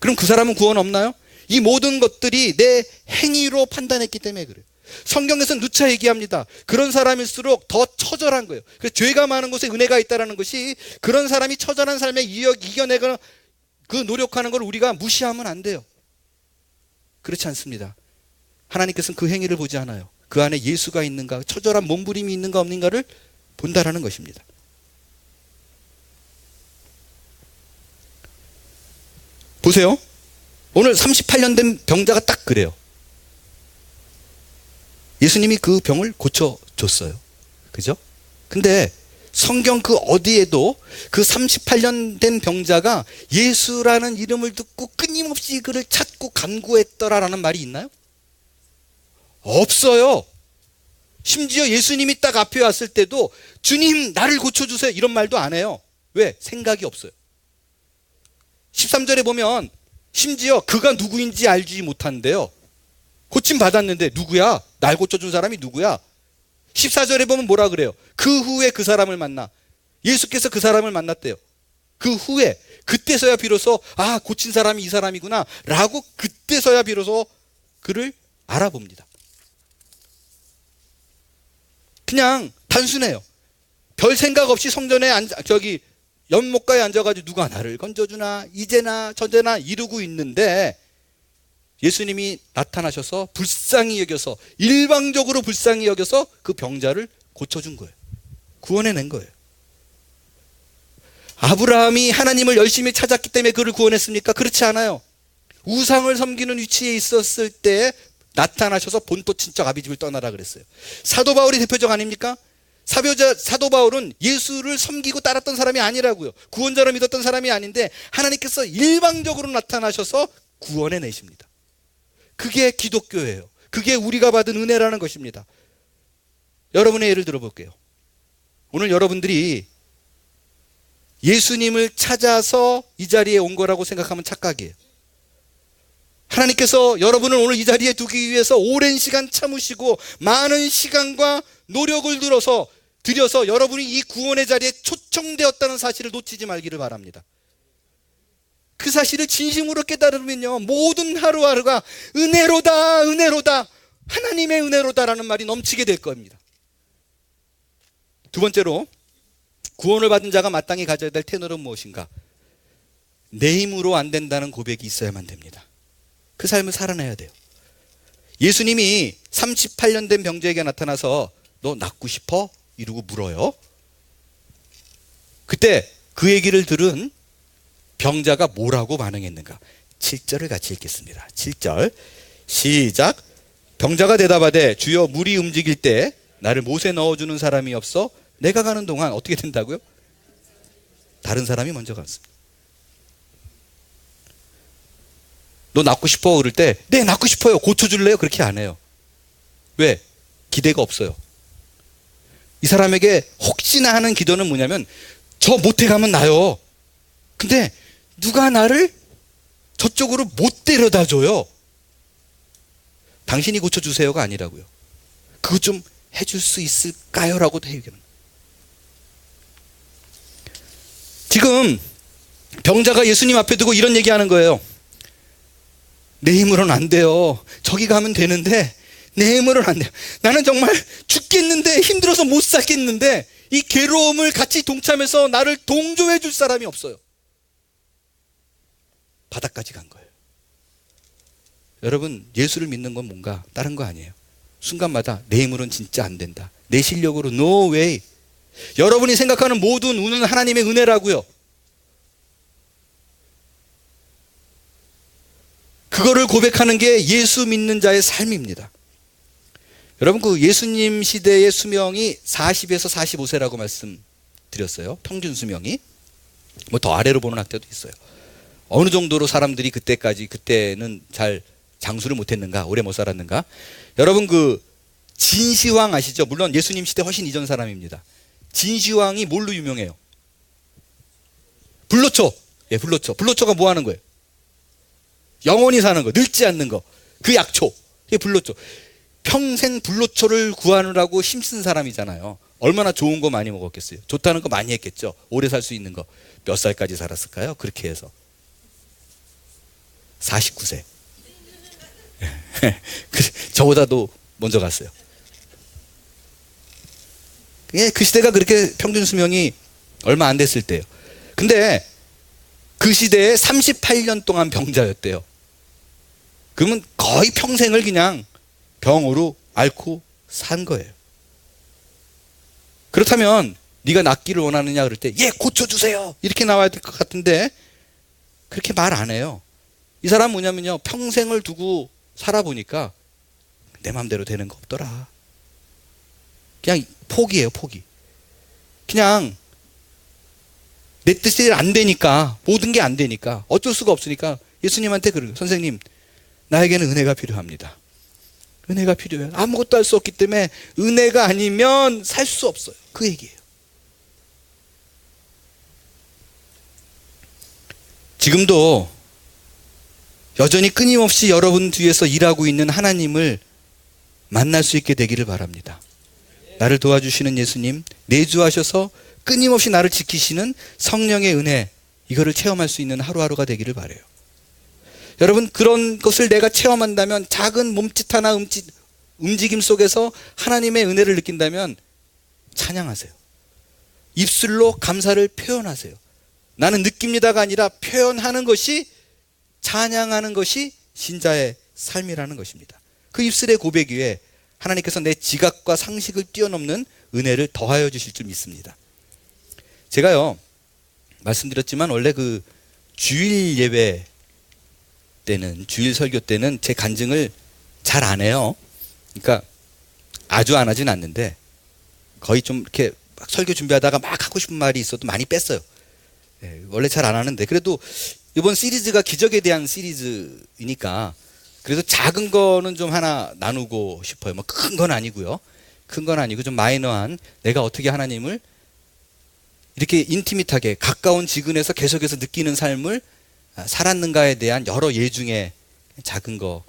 그럼 그 사람은 구원 없나요? 이 모든 것들이 내 행위로 판단했기 때문에 그래요. 성경에서는 누차 얘기합니다. 그런 사람일수록 더 처절한 거예요. 그래서 죄가 많은 곳에 은혜가 있다는 것이, 그런 사람이 처절한 삶에 이겨내거나 그 노력하는 걸 우리가 무시하면 안 돼요. 그렇지 않습니다. 하나님께서는 그 행위를 보지 않아요. 그 안에 예수가 있는가, 처절한 몸부림이 있는가 없는가를 본다라는 것입니다. 보세요. 오늘 38년 된 병자가 딱 그래요. 예수님이 그 병을 고쳐줬어요. 그죠? 근데 성경 그 어디에도 그 38년 된 병자가 예수라는 이름을 듣고 끊임없이 그를 찾고 간구했더라라는 말이 있나요? 없어요. 심지어 예수님이 딱 앞에 왔을 때도 주님 나를 고쳐주세요 이런 말도 안 해요. 왜? 생각이 없어요. 13절에 보면 심지어 그가 누구인지 알지 못한대요. 고침 받았는데 누구야? 날 고쳐준 사람이 누구야? 14절에 보면 뭐라 그래요? 그 후에 그 사람을 만나. 예수께서 그 사람을 만났대요. 그 후에, 그때서야 비로소 아 고친 사람이 이 사람이구나 라고 그때서야 비로소 그를 알아봅니다. 그냥 단순해요. 별 생각 없이 성전에 연못가에 앉아가지고 누가 나를 건져주나 이제나 저제나 이러고 있는데 예수님이 나타나셔서 불쌍히 여겨서, 일방적으로 불쌍히 여겨서 그 병자를 고쳐준 거예요. 구원해낸 거예요. 아브라함이 하나님을 열심히 찾았기 때문에 그를 구원했습니까? 그렇지 않아요. 우상을 섬기는 위치에 있었을 때 나타나셔서 본토 친척 아비집을 떠나라 그랬어요. 사도 바울이 대표적 아닙니까? 사도 바울은 예수를 섬기고 따랐던 사람이 아니라고요. 구원자로 믿었던 사람이 아닌데 하나님께서 일방적으로 나타나셔서 구원해내십니다. 그게 기독교예요. 그게 우리가 받은 은혜라는 것입니다. 여러분의 예를 들어볼게요. 오늘 여러분들이 예수님을 찾아서 이 자리에 온 거라고 생각하면 착각이에요. 하나님께서 여러분을 오늘 이 자리에 두기 위해서 오랜 시간 참으시고 많은 시간과 노력을 들여서 여러분이 이 구원의 자리에 초청되었다는 사실을 놓치지 말기를 바랍니다. 그 사실을 진심으로 깨달으면요, 모든 하루하루가 은혜로다, 은혜로다, 하나님의 은혜로다라는 말이 넘치게 될 겁니다. 두 번째로, 구원을 받은 자가 마땅히 가져야 될 테너는 무엇인가? 내 힘으로 안 된다는 고백이 있어야만 됩니다. 그 삶을 살아내야 돼요. 예수님이 38년 된 병자에게 나타나서 너 낫고 싶어? 이러고 물어요. 그때 그 얘기를 들은 병자가 뭐라고 반응했는가? 7절을 같이 읽겠습니다. 7절 시작. 병자가 대답하되 주여 물이 움직일 때 나를 못에 넣어주는 사람이 없어 내가 가는 동안 어떻게 된다고요? 다른 사람이 먼저 갔습니다. 너 낫고 싶어? 그럴 때 네 낫고 싶어요. 고쳐줄래요? 그렇게 안 해요. 왜? 기대가 없어요. 이 사람에게 혹시나 하는 기도는 뭐냐면 저 못해 가면 나요. 근데 누가 나를 저쪽으로 못 데려다 줘요. 당신이 고쳐주세요가 아니라고요. 그거 좀 해줄 수 있을까요? 라고 얘기합니다. 지금 병자가 예수님 앞에 두고 이런 얘기하는 거예요. 내 힘으로는 안 돼요. 저기 가면 되는데 내 힘으로는 안 돼요. 나는 정말 죽겠는데 힘들어서 못 살겠는데 이 괴로움을 같이 동참해서 나를 동조해 줄 사람이 없어요. 바닥까지 간 거예요. 여러분, 예수를 믿는 건 뭔가 다른 거 아니에요. 순간마다 내 힘으로는 진짜 안 된다. 내 실력으로 no way. 여러분이 생각하는 모든 운은 하나님의 은혜라고요. 그거를 고백하는 게 예수 믿는 자의 삶입니다. 여러분, 그 예수님 시대의 수명이 40에서 45세라고 말씀드렸어요. 평균 수명이. 뭐 더 아래로 보는 학자도 있어요. 어느 정도로 사람들이 그때는 잘 장수를 못했는가, 오래 못 살았는가. 여러분, 그 진시황 아시죠? 물론 예수님 시대 훨씬 이전 사람입니다. 진시황이 뭘로 유명해요? 불로초. 예, 불로초. 불로초가 뭐 하는 거예요? 영원히 사는 거, 늙지 않는 거. 그 약초. 이게 불로초. 평생 불로초를 구하느라고 힘쓴 사람이잖아요. 얼마나 좋은 거 많이 먹었겠어요? 좋다는 거 많이 했겠죠? 오래 살 수 있는 거. 몇 살까지 살았을까요? 그렇게 해서. 49세. 저보다도 먼저 갔어요. 그 시대가 그렇게 평균 수명이 얼마 안 됐을 때예요. 근데 그 시대에 38년 동안 병자였대요. 그러면 거의 평생을 그냥 병으로 앓고 산 거예요. 그렇다면 네가 낫기를 원하느냐 그럴 때 예, 고쳐주세요 이렇게 나와야 될 것 같은데 그렇게 말 안 해요. 이 사람 뭐냐면요, 평생을 두고 살아보니까 내 마음대로 되는 거 없더라. 그냥 포기예요, 포기. 그냥 내 뜻이 안 되니까, 모든 게 안 되니까, 어쩔 수가 없으니까 예수님한테 그래요. 선생님, 나에게는 은혜가 필요합니다. 은혜가 필요해요. 아무것도 할 수 없기 때문에 은혜가 아니면 살 수 없어요. 그 얘기예요. 지금도 여전히 끊임없이 여러분 뒤에서 일하고 있는 하나님을 만날 수 있게 되기를 바랍니다. 나를 도와주시는 예수님, 내주하셔서 끊임없이 나를 지키시는 성령의 은혜, 이거를 체험할 수 있는 하루하루가 되기를 바라요. 여러분, 그런 것을 내가 체험한다면, 작은 몸짓 하나 움직임 속에서 하나님의 은혜를 느낀다면 찬양하세요. 입술로 감사를 표현하세요. 나는 느낍니다가 아니라 표현하는 것이, 찬양하는 것이 신자의 삶이라는 것입니다. 그 입술의 고백 위에 하나님께서 내 지각과 상식을 뛰어넘는 은혜를 더하여 주실 줄 믿습니다. 제가요, 말씀드렸지만 원래 그 주일 예배 때는, 주일 설교 때는 제 간증을 잘 안 해요. 그러니까 아주 안 하진 않는데 거의 좀 이렇게 막 설교 준비하다가 막 하고 싶은 말이 있어도 많이 뺐어요. 네, 원래 잘 안 하는데 그래도 이번 시리즈가 기적에 대한 시리즈이니까 그래도 작은 거는 좀 하나 나누고 싶어요. 뭐 큰 건 아니고요. 큰 건 아니고 좀 마이너한, 내가 어떻게 하나님을 이렇게 인티밋하게 가까운 지근에서 계속해서 느끼는 삶을 살았는가에 대한 여러 예 중에 작은 거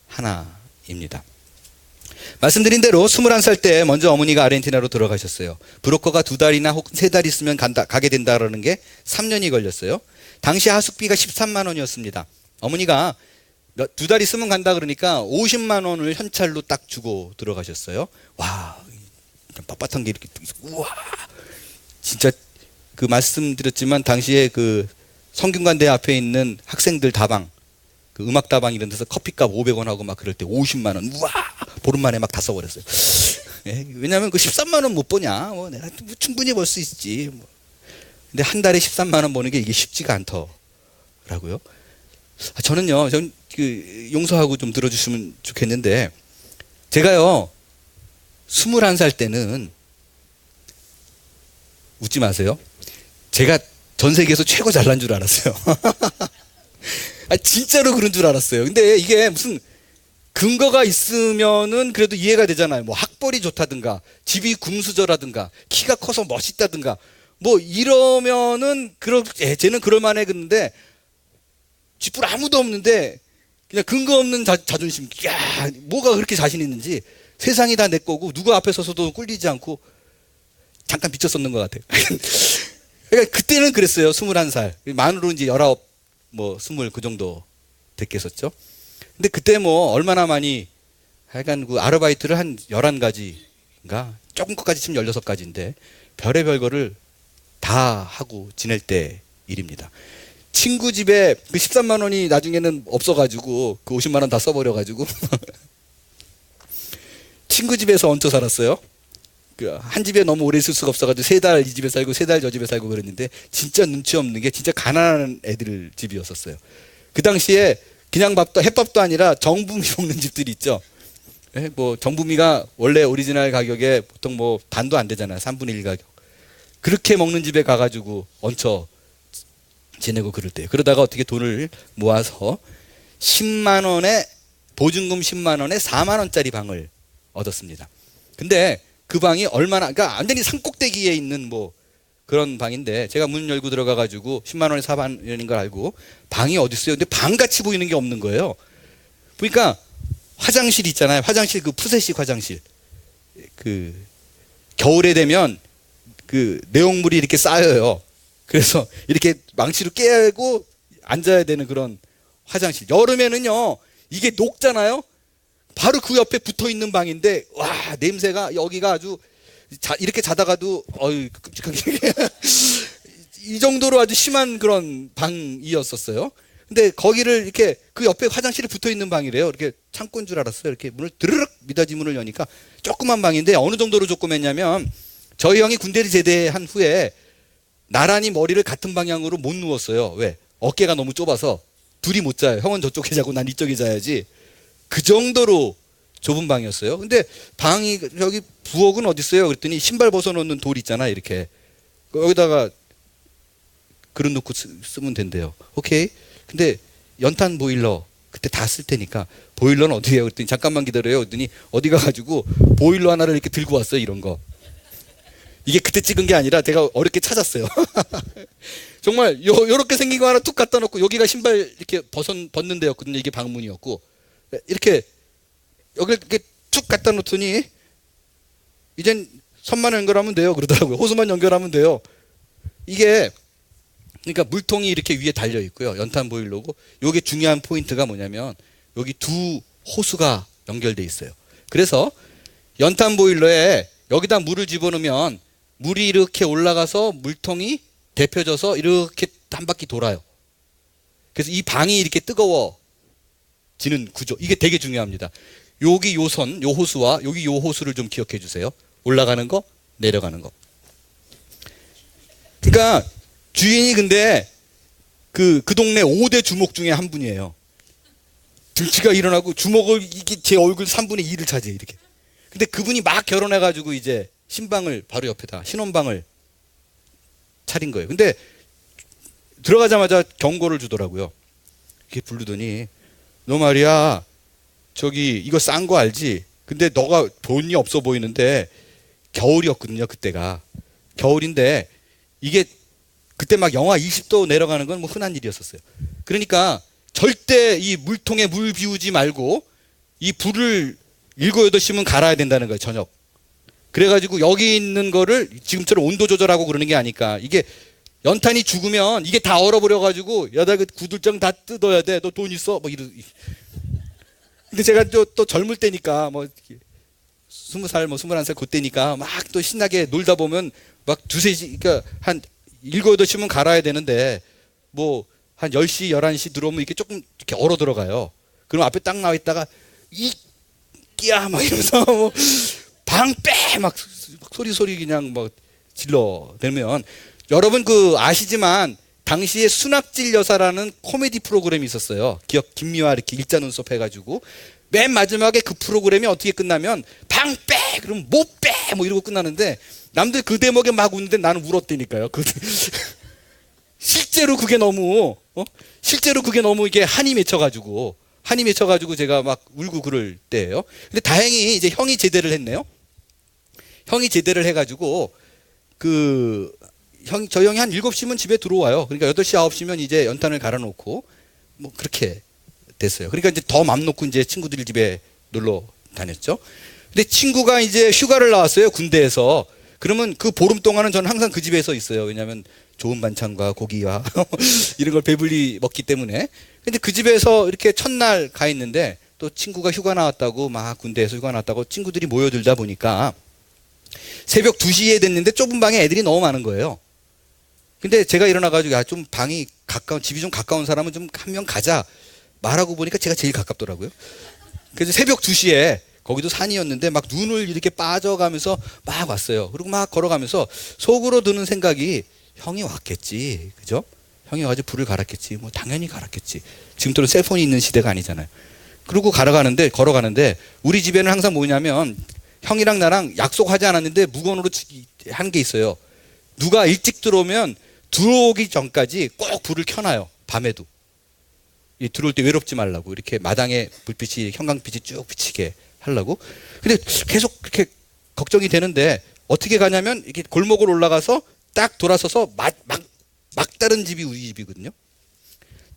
하나입니다. 말씀드린 대로 21살 때 먼저 어머니가 아르헨티나로 들어가셨어요. 브로커가 2달이나 혹은 3달 있으면 가게 된다라는 게 3년이 걸렸어요. 당시 하숙비가 13만 원이었습니다. 어머니가 2달 있으면 간다 그러니까 50만 원을 현찰로 딱 주고 들어가셨어요. 와, 빳빳한 게 이렇게, 우와, 진짜 그 말씀드렸지만 당시에 그 성균관대 앞에 있는 학생들 다방, 그 음악 다방 이런 데서 커피값 500원 하고 막 그럴 때 50만 원, 우와, 보름 만에 막 다 써버렸어요. 왜냐하면 그 13만 원 못 버냐? 뭐 내가 충분히 벌 수 있지. 근데 한 달에 13만 원 버는 게 이게 쉽지가 않더라고요. 저는요, 그 용서하고 좀 들어주시면 좋겠는데, 제가요 21살 때는, 웃지 마세요, 제가 전 세계에서 최고 잘난 줄 알았어요. 진짜로 그런 줄 알았어요. 근데 이게 무슨 근거가 있으면은 그래도 이해가 되잖아요. 뭐 학벌이 좋다든가, 집이 금수저라든가, 키가 커서 멋있다든가, 뭐 이러면은 쟤는 그럴만해. 그런데 쥐뿔 아무도 없는데 그냥 근거 없는 자존심, 야, 뭐가 그렇게 자신 있는지, 세상이 다 내 거고 누구 앞에 서서도 꿀리지 않고 잠깐 비쳤었는 것 같아요. 그러니까 그때는 그랬어요. 21살 만으로 이제 19, 뭐 20 그 정도 됐겠었죠. 근데 그때 뭐 얼마나 많이, 하여간 그 아르바이트를 한 11가지인가, 조금 것까지 치면 16가지인데 별의별 거를 다 하고 지낼 때 일입니다. 친구 집에 그 13만 원이 나중에는 없어가지고 그 50만 원 다 써버려가지고 친구 집에서 얹혀 살았어요. 그 한 집에 너무 오래 있을 수가 없어가지고 3달 이 집에 살고 3달 저 집에 살고 그랬는데, 진짜 눈치 없는 게 진짜 가난한 애들 집이었었어요. 그 당시에 그냥 밥도, 햇밥도 아니라 정부미 먹는 집들이 있죠. 뭐 정부미가 원래 오리지널 가격에 보통 뭐 반도 안 되잖아요. 3분의 1 가격. 그렇게 먹는 집에 가가지고 얹혀 지내고 그럴 때요. 그러다가 어떻게 돈을 모아서 10만 원에, 보증금 10만 원에 4만 원짜리 방을 얻었습니다. 근데 그 방이 얼마나, 그러니까 완전히 산꼭대기에 있는 뭐 그런 방인데, 제가 문 열고 들어가가지고 10만 원에 사반인 걸 알고 방이 어디 있어요? 근데 방같이 보이는 게 없는 거예요. 보니까 화장실 있잖아요. 화장실, 그 푸세식 화장실. 그 겨울에 되면 그 내용물이 이렇게 쌓여요. 그래서 이렇게 망치로 깨고 앉아야 되는 그런 화장실. 여름에는요, 이게 녹잖아요. 바로 그 옆에 붙어 있는 방인데, 와, 냄새가, 여기가 아주 이렇게 자다가도 끔찍하게 이 정도로 아주 심한 그런 방이었었어요. 근데 거기를 이렇게 그 옆에 화장실에 붙어 있는 방이래요. 이렇게 창고인 줄 알았어요. 이렇게 문을 드르륵 미닫이 문을 여니까 조그만 방인데, 어느 정도로 조그맸냐면 저희 형이 군대를 제대한 후에 나란히 머리를 같은 방향으로 못 누웠어요. 왜? 어깨가 너무 좁아서 둘이 못 자요. 형은 저쪽에 자고 난 이쪽에 자야지. 그 정도로 좁은 방이었어요. 근데 방이, 여기 부엌은 어디 있어요? 그랬더니 신발 벗어놓는 돌 있잖아, 이렇게. 여기다가 그릇 놓고 쓰면 된대요. 오케이. 근데 연탄 보일러 그때 다 쓸 테니까, 보일러는 어디에요? 그랬더니 잠깐만 기다려요. 그랬더니 어디 가가지고 보일러 하나를 이렇게 들고 왔어요. 이런 거. 이게 그때 찍은 게 아니라 제가 어렵게 찾았어요. 정말 요렇게 생긴 거 하나 툭 갖다 놓고, 여기가 신발 이렇게 벗는 데였거든요. 이게 방문이었고, 이렇게 여기를 이렇게 툭 갖다 놓더니 이젠 선만 연결하면 돼요 그러더라고요. 호수만 연결하면 돼요. 이게 그러니까 물통이 이렇게 위에 달려 있고요. 연탄 보일러고, 요게 중요한 포인트가 뭐냐면 여기 두 호수가 연결돼 있어요. 그래서 연탄 보일러에 여기다 물을 집어넣으면 물이 이렇게 올라가서 물통이 데펴져서 이렇게 한 바퀴 돌아요. 그래서 이 방이 이렇게 뜨거워지는 구조, 이게 되게 중요합니다. 여기 요 선, 요 호수와 여기 요 호수를 좀 기억해 주세요. 올라가는 거, 내려가는 거. 그러니까 주인이 근데 그 동네 5대 주목 중에 한 분이에요. 등치가 일어나고 주먹을, 이게 제 얼굴 3분의 2를 차지해, 이렇게. 근데 그분이 막 결혼해가지고 이제 신방을 바로 옆에다 신혼방을 차린 거예요. 근데 들어가자마자 경고를 주더라고요. 이렇게 부르더니, 너 말이야, 저기 이거 싼 거 알지? 근데 너가 돈이 없어 보이는데, 겨울이었거든요. 그때가 겨울인데, 이게 그때 막 영하 20도 내려가는 건 뭐 흔한 일이었었어요. 그러니까 절대 이 물통에 물 비우지 말고 이 불을 7, 8시면 갈아야 된다는 거예요. 저녁. 그래가지고 여기 있는 거를 지금처럼 온도 조절하고 그러는 게 아니까, 이게 연탄이 죽으면 이게 다 얼어버려가지고, 야다 그 구들장 다 뜯어야 돼. 너 돈 있어? 뭐 이러. 근데 제가 또 젊을 때니까, 뭐 20살 뭐 21살 그때니까 막 또 신나게 놀다 보면 막 2, 3시, 그러니까 한 7, 8시면 갈아야 되는데, 뭐 한 10시, 11시 들어오면 이게 조금 이렇게 얼어 들어가요. 그럼 앞에 딱 나와 있다가 이 끼야 막 이러면서 뭐 방 빼 막 소리 그냥 막 질러대면, 여러분 그 아시지만 당시에 순학질 여사라는 코미디 프로그램이 있었어요. 기억, 김미화 이렇게 일자 눈썹 해가지고, 맨 마지막에 그 프로그램이 어떻게 끝나면 방 빼! 그럼 못 빼! 뭐 이러고 끝나는데, 남들 그 대목에 막 웃는데 나는 울었다니까요. 실제로 그게 너무 이게 한이 맺혀가지고 제가 막 울고 그럴 때예요. 근데 다행히 이제 형이 제대를 했네요. 형이 제대를 해가지고 저희 형이 한 7시면 집에 들어와요. 그러니까 8시, 9시면 이제 연탄을 갈아놓고 뭐 그렇게 됐어요. 그러니까 이제 더 맘 놓고 이제 친구들 집에 놀러 다녔죠. 근데 친구가 이제 휴가를 나왔어요. 군대에서. 그러면 그 보름 동안은 저는 항상 그 집에서 있어요. 왜냐하면 좋은 반찬과 고기와 이런 걸 배불리 먹기 때문에. 근데 그 집에서 이렇게 첫날 가 있는데, 또 친구가 휴가 나왔다고, 막 군대에서 휴가 나왔다고 친구들이 모여들다 보니까 새벽 2시에 됐는데 좁은 방에 애들이 너무 많은 거예요. 근데 제가 일어나가지고, 야, 좀 방이 가까운, 집이 좀 가까운 사람은 좀 한 명 가자 말하고 보니까 제가 제일 가깝더라고요. 그래서 새벽 2시에 거기도 산이었는데 막 눈을 이렇게 빠져가면서 막 왔어요. 그리고 막 걸어가면서 속으로 드는 생각이, 형이 왔겠지, 그죠? 형이 와서 불을 갈았겠지, 뭐 당연히 갈았겠지. 지금처럼 셀폰이 있는 시대가 아니잖아요. 그리고 걸어가는데 우리 집에는 항상 뭐냐면, 형이랑 나랑 약속하지 않았는데 무건으로 한 게 있어요. 누가 일찍 들어오면 들어오기 전까지 꼭 불을 켜놔요. 밤에도. 들어올 때 외롭지 말라고 이렇게 마당에 불빛이, 형광빛이 쭉 비치게 하려고. 근데 계속 그렇게 걱정이 되는데 어떻게 가냐면 이렇게 골목을 올라가서 딱 돌아서서 막다른 집이 우리 집이거든요.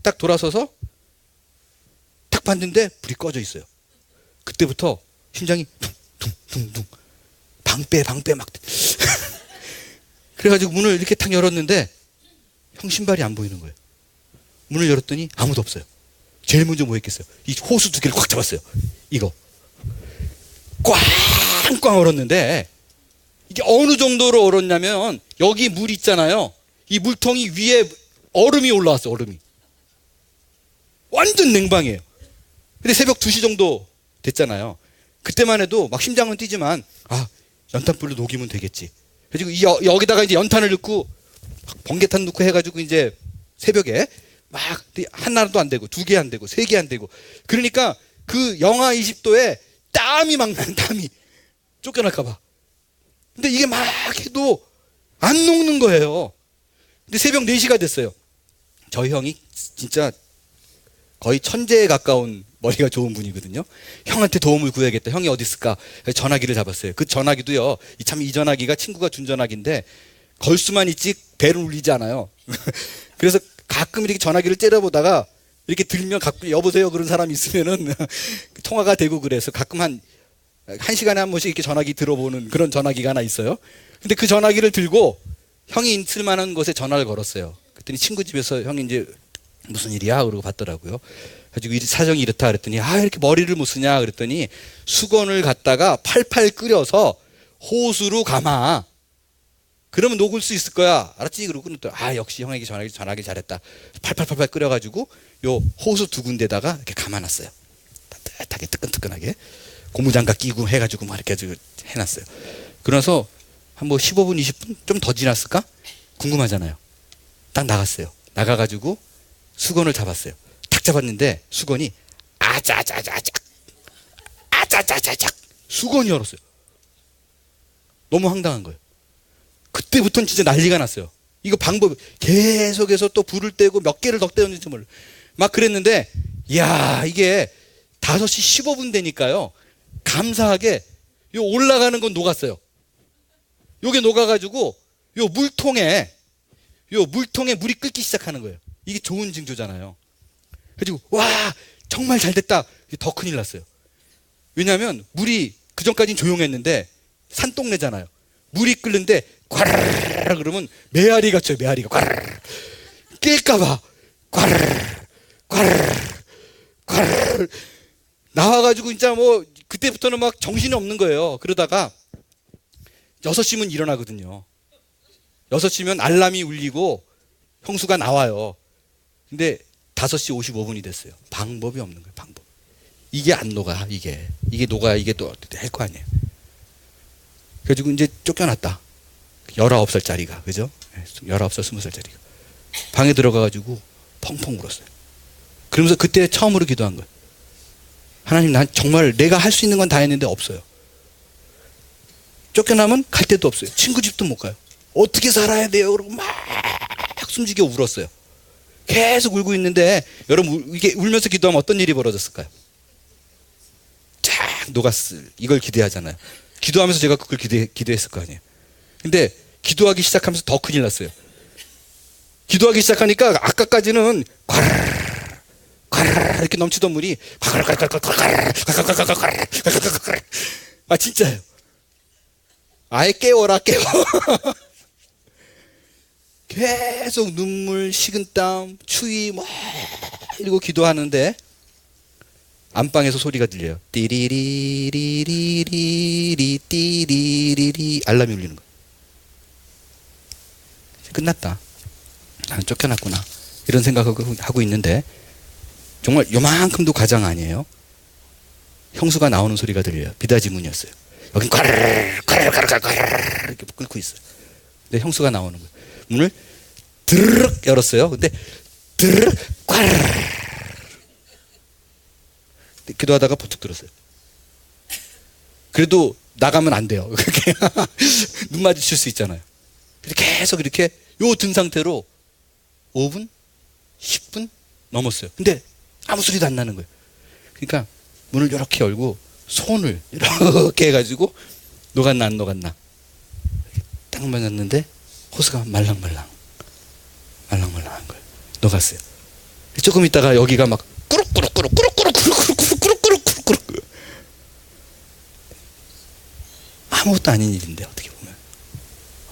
딱 돌아서서 딱 봤는데 불이 꺼져 있어요. 그때부터 심장이 둥둥둥둥 방패 막 그래가지고 문을 이렇게 탁 열었는데 형 신발이 안 보이는 거예요. 문을 열었더니 아무도 없어요. 제일 먼저 뭐 했겠어요? 이 호수 두 개를 꽉 잡았어요. 이거 꽝꽝 얼었는데 이게 어느 정도로 얼었냐면 여기 물 있잖아요. 이 물통이 위에 얼음이 올라왔어요. 얼음이 완전 냉방이에요. 근데 새벽 2시 정도 됐잖아요. 그때만 해도 막 심장은 뛰지만 연탄불로 녹이면 되겠지. 그래서 여기다가 이제 연탄을 넣고 번개탄 넣고 해가지고 이제 새벽에 막 하나도 안 되고 2개 안 되고 3개 안 되고 그러니까 그 영하 20도에 땀이 막 난 땀이 쫓겨날까봐. 근데 이게 막 해도 안 녹는 거예요. 근데 새벽 4시가 됐어요. 저희 형이 진짜 거의 천재에 가까운 머리가 좋은 분이거든요. 형한테 도움을 구해야겠다. 형이 어디 있을까? 전화기를 잡았어요. 그 전화기도요. 이 전화기가 친구가 준 전화기인데 걸 수만 있지 배를 울리지 않아요. 그래서 가끔 이렇게 전화기를 째려보다가 이렇게 들면 가끔 여보세요 그런 사람이 있으면은 통화가 되고 그래서 가끔 한 시간에 한 번씩 이렇게 전화기 들어보는 그런 전화기가 하나 있어요. 근데 그 전화기를 들고 형이 있을 만한 곳에 전화를 걸었어요. 그랬더니 친구 집에서 형이 이제 무슨 일이야? 그러고 받더라고요. 가지고 사정이 이렇다 그랬더니 이렇게 머리를 못 쓰냐 그랬더니 수건을 갖다가 팔팔 끓여서 호수로 감아. 그러면 녹을 수 있을 거야. 알았지? 그러고 또 역시 형에게 전화기 잘했다. 팔팔 끓여가지고 요 호수 2군데다가 이렇게 감아놨어요. 따뜻하게 뜨끈뜨끈하게 고무장갑 끼고 해가지고 막 이렇게 해놨어요. 그래서 한 15분 20분 좀 더 지났을까? 궁금하잖아요. 딱 나갔어요. 나가가지고 수건을 잡았어요. 탁 잡았는데 수건이 아자자자작 수건이 얼었어요. 너무 황당한 거예요. 그때부터는 진짜 난리가 났어요. 이거 방법 계속해서 또 불을 떼고 몇 개를 더 떼었는지 몰라. 막 그랬는데 이게 5시 15분 되니까요. 감사하게 요 올라가는 건 녹았어요. 요게 녹아가지고 요 물통에 물이 끓기 시작하는 거예요. 이게 좋은 징조잖아요. 그래가지고 정말 잘 됐다. 더 큰일 났어요. 왜냐하면 물이 그 전까지는 조용했는데 산동네잖아요. 물이 끓는데 꽈르르 그러면 메아리가 쳐요. 메아리가 꽈르르 깰까봐 꽈르르 나와가지고 진짜 뭐 그때부터는 막 정신이 없는 거예요. 그러다가 6시면 일어나거든요. 6시면 알람이 울리고 형수가 나와요. 근데 5시 55분이 됐어요. 방법이 없는 거예요. 방법. 이게 안 녹아. 이게 녹아야 이게 또 할 거 아니에요. 그래가지고 이제 쫓겨났다. 19살짜리가 그죠? 19살 20살짜리가 방에 들어가가지고 펑펑 울었어요. 그러면서 그때 처음으로 기도한 거예요. 하나님, 난 정말 내가 할 수 있는 건 다 했는데 없어요. 쫓겨나면 갈 데도 없어요. 친구 집도 못 가요. 어떻게 살아야 돼요? 그러고 막 숨지게 울었어요. 계속 울고 있는데 여러분 이게 울면서 기도하면 어떤 일이 벌어졌을까요? 쫙 녹았을 이걸 기대하잖아요. 기도하면서 제가 그걸 기대했을 거 아니에요. 근데 기도하기 시작하면서 더 큰일 났어요. 기도하기 시작하니까 아까까지는 꽈르르 이렇게 넘치던 물이 진짜예요. 아예 깨워라 깨워. 계속 눈물, 식은땀, 추위 막 이러고 기도하는데 안방에서 소리가 들려요. 띠리리리리리리 띠리리리 알람이 울리는 거예요. 끝났다. 나는 쫓겨났구나. 이런 생각을 하고 있는데 정말 요만큼도 과장 아니에요. 형수가 나오는 소리가 들려요. 비다지 문이었어요. 여긴 꽈르르 이렇게 끓고 있어요. 근데 형수가 나오는 거예요. 문을 드르륵 열었어요. 근데 드르륵 꽈르르 기도하다가 버쩍 들었어요. 그래도 나가면 안 돼요. 그렇게 눈 마주칠 수 있잖아요. 계속 이렇게 요 든 상태로 5분, 10분 넘었어요. 근데 아무 소리도 안 나는 거예요. 그러니까 문을 이렇게 열고 손을 이렇게 해가지고 녹았나 안 녹았나 딱 맞았는데 호스가 말랑말랑한 걸 녹았어요. 조금 있다가 여기가 막 꾸룩꾸룩꾸룩꾸룩꾸룩꾸룩꾸룩꾸룩꾸룩 아무것도 아닌 일인데 어떻게 보면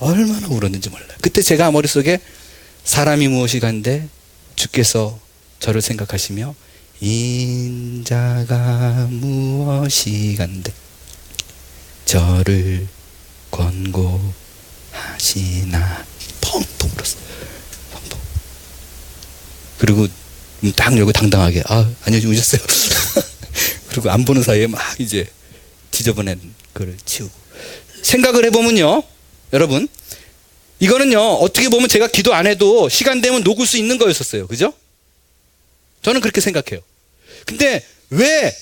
얼마나 울었는지 몰라요. 그때 제가 머릿속에 사람이 무엇이 간데 주께서 저를 생각하시며 인자가 무엇이 간데 저를 권고하시나 펑펑 울었어요. 펑펑. 그리고 딱 열고 당당하게 아니요 오셨어요. 그리고 안 보는 사이에 막 이제 지저분한 그걸 치우고. 생각을 해보면요 여러분 이거는요 어떻게 보면 제가 기도 안 해도 시간 되면 녹을 수 있는 거였었어요. 그죠? 저는 그렇게 생각해요. 근데 왜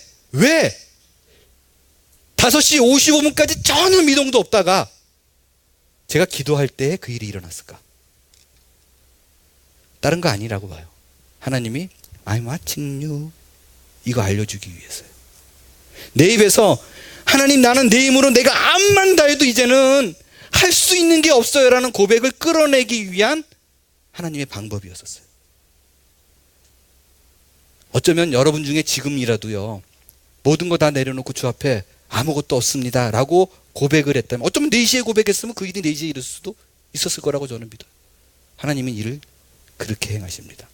5시 55분까지 전혀 미동도 없다가 제가 기도할 때 그 일이 일어났을까? 다른 거 아니라고 봐요. 하나님이 I'm watching you 이거 알려주기 위해서요. 내 입에서 하나님 나는 내 힘으로 내가 암만 다해도 이제는 할 수 있는 게 없어요 라는 고백을 끌어내기 위한 하나님의 방법이었었어요. 어쩌면 여러분 중에 지금이라도요 모든 거 다 내려놓고 주 앞에 아무것도 없습니다 라고 고백을 했다면 어쩌면 4시에 고백했으면 그 일이 4시에 이룰 수도 있었을 거라고 저는 믿어요. 하나님은 일을 그렇게 행하십니다.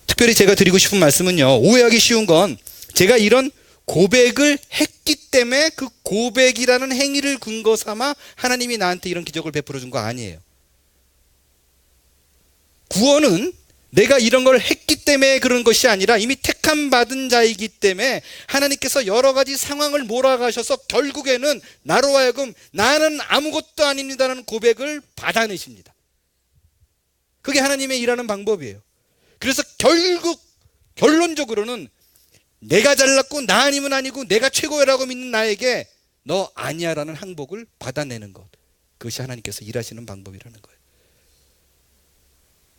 특별히 제가 드리고 싶은 말씀은요 오해하기 쉬운 건 제가 이런 고백을 했기 때문에 그 고백이라는 행위를 근거 삼아 하나님이 나한테 이런 기적을 베풀어 준 거 아니에요. 구원은 내가 이런 걸 했기 때문에 그런 것이 아니라 이미 택함 받은 자이기 때문에 하나님께서 여러 가지 상황을 몰아가셔서 결국에는 나로 하여금 나는 아무것도 아닙니다라는 고백을 받아내십니다. 그게 하나님의 일하는 방법이에요. 그래서 결론적으로는 내가 잘났고 나 아니면 아니고 내가 최고라고 믿는 나에게 너 아니야 라는 항복을 받아내는 것, 그것이 하나님께서 일하시는 방법이라는 거예요.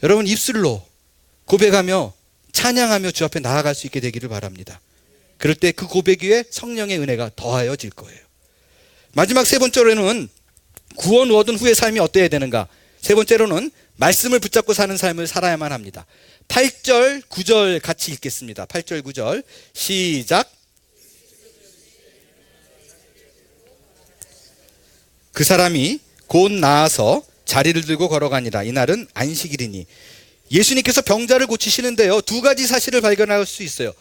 여러분 입술로 고백하며 찬양하며 주 앞에 나아갈 수 있게 되기를 바랍니다. 그럴 때 그 고백 위에 성령의 은혜가 더하여질 거예요. 마지막 세 번째로는 구원 얻은 후의 삶이 어때야 되는가? 세 번째로는 말씀을 붙잡고 사는 삶을 살아야만 합니다. 8절 9절 같이 읽겠습니다. 8절 9절 시작. 그 사람이 곧 나아서 자리를 들고 걸어가니라. 이날은 안식일이니. 예수님께서 병자를 고치시는데요 2가지 사실을 발견할 수 있어요.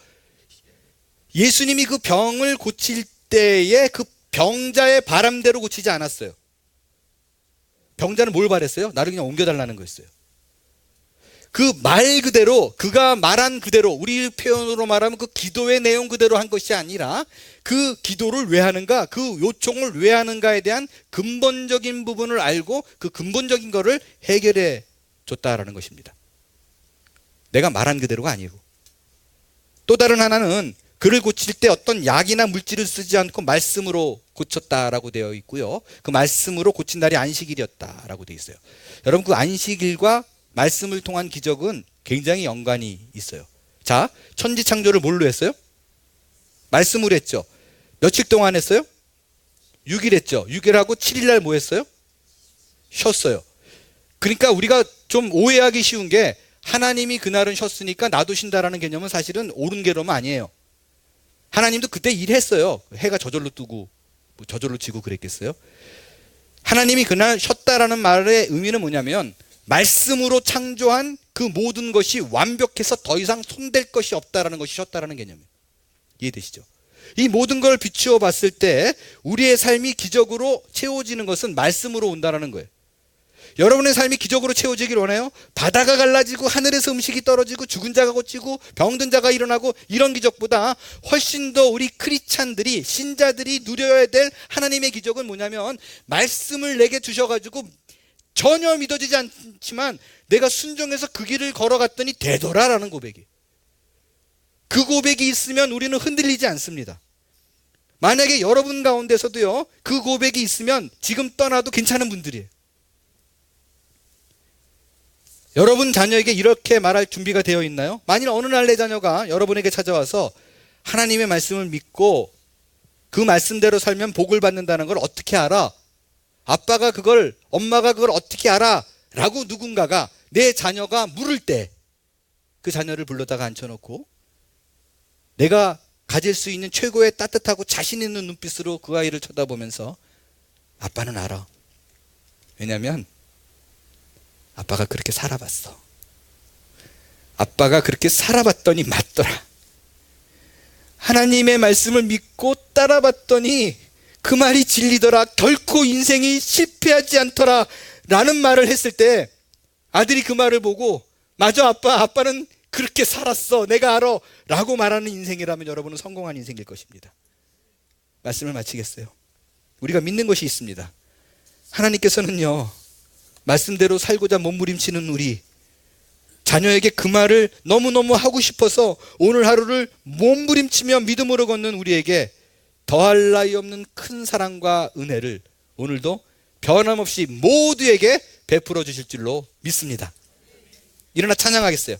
예수님이 그 병을 고칠 때에 그 병자의 바람대로 고치지 않았어요. 병자는 뭘 바랬어요? 나를 그냥 옮겨달라는 거였어요. 그 말 그대로, 그가 말한 그대로, 우리 표현으로 말하면 그 기도의 내용 그대로 한 것이 아니라 그 기도를 왜 하는가, 그 요청을 왜 하는가에 대한 근본적인 부분을 알고 그 근본적인 거를 해결해 줬다라는 것입니다. 내가 말한 그대로가 아니고. 또 다른 하나는 그를 고칠 때 어떤 약이나 물질을 쓰지 않고 말씀으로 고쳤다라고 되어 있고요. 그 말씀으로 고친 날이 안식일이었다라고 되어 있어요. 여러분 그 안식일과 말씀을 통한 기적은 굉장히 연관이 있어요. 자, 천지창조를 뭘로 했어요? 말씀으로 했죠. 며칠 동안 했어요? 6일 했죠. 6일하고 7일날 뭐 했어요? 쉬었어요. 그러니까 우리가 좀 오해하기 쉬운 게 하나님이 그날은 쉬었으니까 나도 쉰다라는 개념은 사실은 옳은 개념은 아니에요. 하나님도 그때 일했어요. 해가 저절로 뜨고 저절로 지고 그랬겠어요? 하나님이 그날 쉬었다라는 말의 의미는 뭐냐면 말씀으로 창조한 그 모든 것이 완벽해서 더 이상 손댈 것이 없다라는 것이 쉬었다라는 개념이에요. 이해되시죠? 이 모든 걸 비추어 봤을 때 우리의 삶이 기적으로 채워지는 것은 말씀으로 온다라는 거예요. 여러분의 삶이 기적으로 채워지길 원해요? 바다가 갈라지고 하늘에서 음식이 떨어지고 죽은 자가 고치고 병든 자가 일어나고 이런 기적보다 훨씬 더 우리 크리스찬들이 신자들이 누려야 될 하나님의 기적은 뭐냐면 말씀을 내게 주셔가지고 전혀 믿어지지 않지만 내가 순종해서 그 길을 걸어갔더니 되더라라는 고백이에요. 그 고백이 있으면 우리는 흔들리지 않습니다. 만약에 여러분 가운데서도요 그 고백이 있으면 지금 떠나도 괜찮은 분들이에요. 여러분 자녀에게 이렇게 말할 준비가 되어 있나요? 만일 어느 날 내 자녀가 여러분에게 찾아와서 하나님의 말씀을 믿고 그 말씀대로 살면 복을 받는다는 걸 어떻게 알아? 엄마가 그걸 어떻게 알아? 라고 누군가가 내 자녀가 물을 때 그 자녀를 불러다가 앉혀놓고 내가 가질 수 있는 최고의 따뜻하고 자신 있는 눈빛으로 그 아이를 쳐다보면서 아빠는 알아. 왜냐하면 아빠가 그렇게 살아봤어. 아빠가 그렇게 살아봤더니 맞더라. 하나님의 말씀을 믿고 따라봤더니 그 말이 진리더라. 결코 인생이 실패하지 않더라. 라는 말을 했을 때 아들이 그 말을 보고 맞아 아빠는 그렇게 살았어. 내가 알아. 라고 말하는 인생이라면 여러분은 성공한 인생일 것입니다. 말씀을 마치겠어요. 우리가 믿는 것이 있습니다. 하나님께서는요, 말씀대로 살고자 몸부림치는 우리 자녀에게 그 말을 너무너무 하고 싶어서 오늘 하루를 몸부림치며 믿음으로 걷는 우리에게 더할 나위 없는 큰 사랑과 은혜를 오늘도 변함없이 모두에게 베풀어 주실 줄로 믿습니다. 일어나 찬양하겠어요.